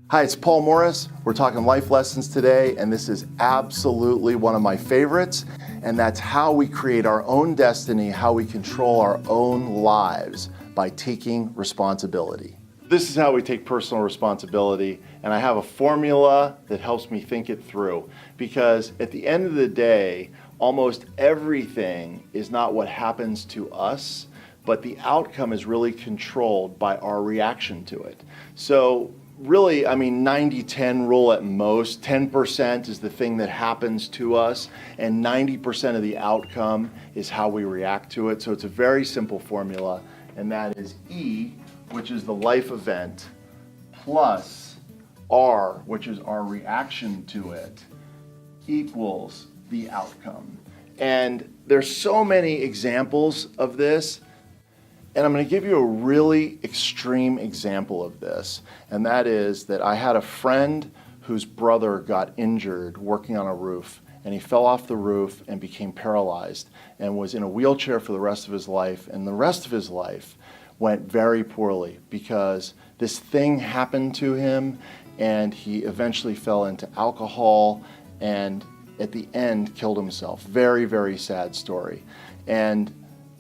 Hi, it's Paul Morris. We're talking life lessons today, and this is absolutely one of my favorites, and that's how we create our own destiny, how we control our own lives by taking responsibility. This is how we take personal responsibility, and I have a formula that helps me think it through, because at the end of the day, almost everything is not what happens to us, but the outcome is really controlled by our reaction to it. So really, 90-10 rule at most. 10% is the thing that happens to us, and 90% of the outcome is how we react to it. So it's a very simple formula, and that is E, which is the life event, plus R, which is our reaction to it, equals the outcome. And there's so many examples of this. And I'm going to give you a really extreme example of this, and that is that I had a friend whose brother got injured working on a roof, and he fell off the roof and became paralyzed and was in a wheelchair for the rest of his life, and the rest of his life went very poorly because this thing happened to him, and he eventually fell into alcohol and at the end killed himself. Very, very sad story. And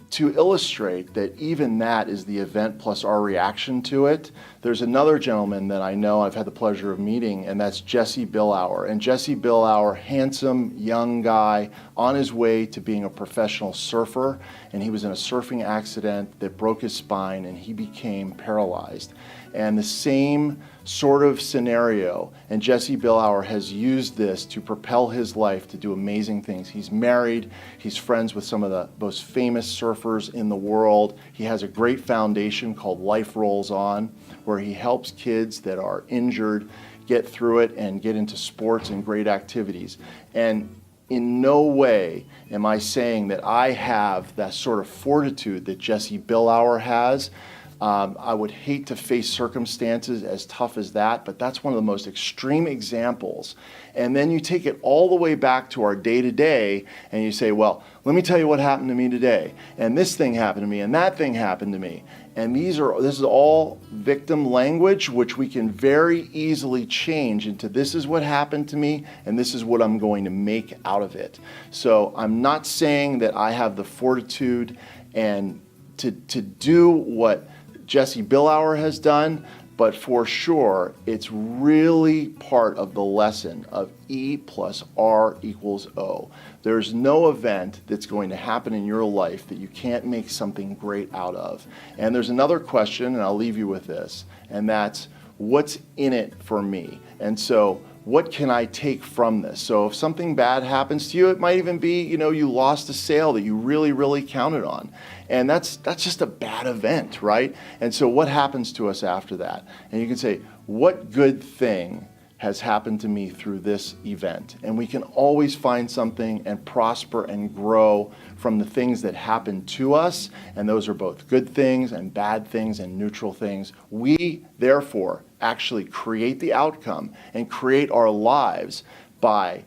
to illustrate that even that is the event plus our reaction to it, there's another gentleman that I know I've had the pleasure of meeting, and that's Jesse Billauer. And Jesse Billauer, handsome young guy on his way to being a professional surfer, and he was in a surfing accident that broke his spine and he became paralyzed. And the same sort of scenario, and Jesse Billauer has used this to propel his life to do amazing things. He's married, he's friends with some of the most famous surfers in the world. He has a great foundation called Life Rolls On, where he helps kids that are injured get through it and get into sports and great activities. And in no way am I saying that I have that sort of fortitude that Jesse Billauer has. I would hate to face circumstances as tough as that, but that's one of the most extreme examples. And then you take it all the way back to our day-to-day, and you say, well, let me tell you what happened to me today, and this thing happened to me, and that thing happened to me. And this is all victim language, which we can very easily change into this is what happened to me, and this is what I'm going to make out of it. So I'm not saying that I have the fortitude and to do what Jesse Billauer has done, but for sure, it's really part of the lesson of E plus R equals O. There's no event that's going to happen in your life that you can't make something great out of. And there's another question, and I'll leave you with this, and that's what's in it for me? And so what can I take from this? So if something bad happens to you, it might even be, you lost a sale that you really, really counted on. And that's just a bad event, right? And so what happens to us after that? And you can say, what good thing has happened to me through this event? And we can always find something and prosper and grow from the things that happen to us. And those are both good things and bad things and neutral things. We, therefore, actually create the outcome and create our lives by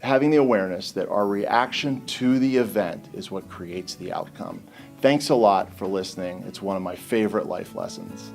having the awareness that our reaction to the event is what creates the outcome. Thanks a lot for listening. It's one of my favorite life lessons.